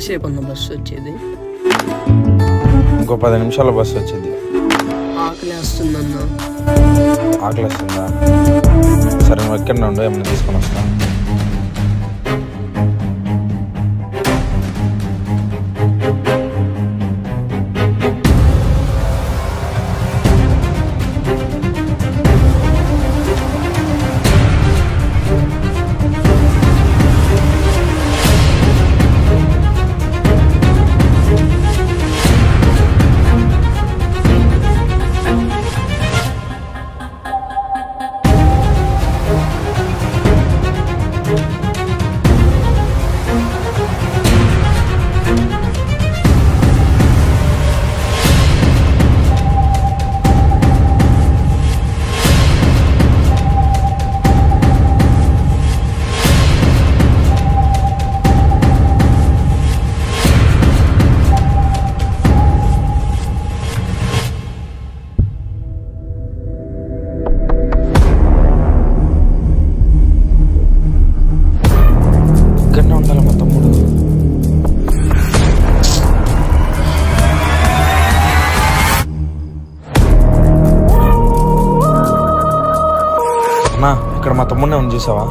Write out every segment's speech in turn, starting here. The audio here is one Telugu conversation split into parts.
ఎంతసేపు అన్న బస్సు వచ్చేది? ఇంకో 10 నిమిషాల బస్సు వచ్చింది. ఆకలి వేస్తుందన్నా. ఆకలి వస్తుందా? సరే నువ్వు ఎక్కడ ఉండు, ఏమైనా తీసుకొని వస్తాను. ఇక్కడ మా తమ్ముడిని ఉంది, చూసావా?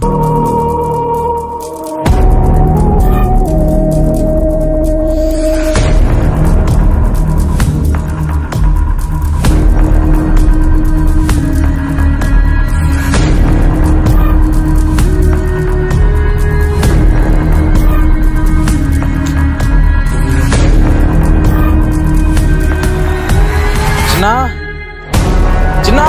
చిన్నా చిన్నా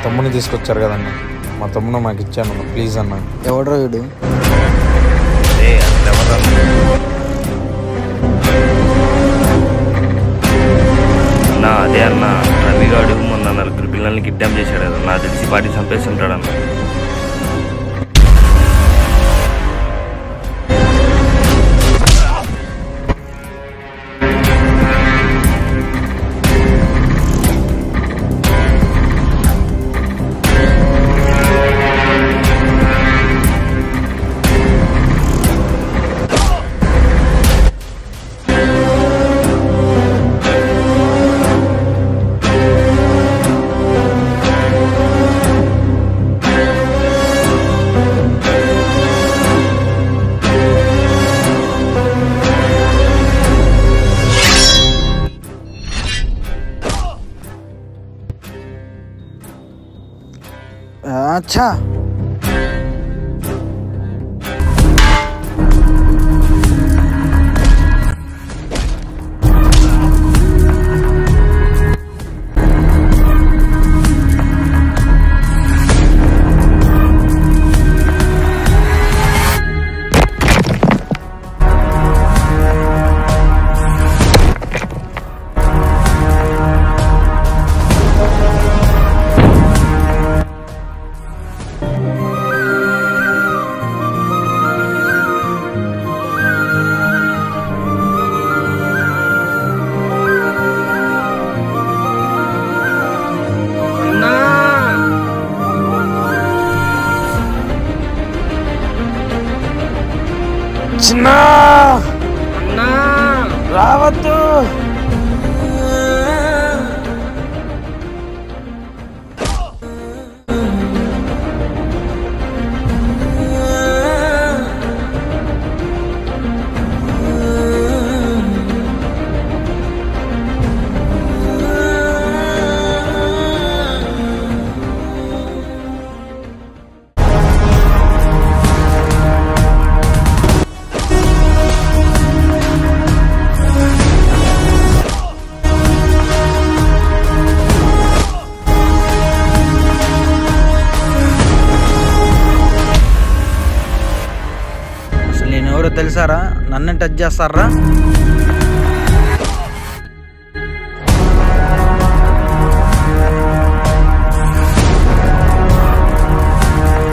తమ్ముని తీసుకొచ్చారు కదన్న, మా తమ్ముడు మాకు ఇచ్చాను, ప్లీజ్ అన్న. ఎవడ్రా వీడు? అన్నా అదే అన్న, రవిగాడు మొన్న 4 పిల్లల్ని కిడ్నాప్ చేశాడు కదా, నాకు తెలిసి పార్టీ చంపేసి ఉంటాడన్న. अच्छा చిన్నా అన్నా రావద్దు. నేనెవరో తెలుసారా? నన్ను టచ్ చేస్తారా?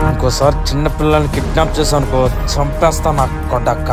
ఇంకోసారి చిన్న పిల్లల్ని కిడ్నాప్ చేసానుకో, చంపేస్తా నా కొడక్క.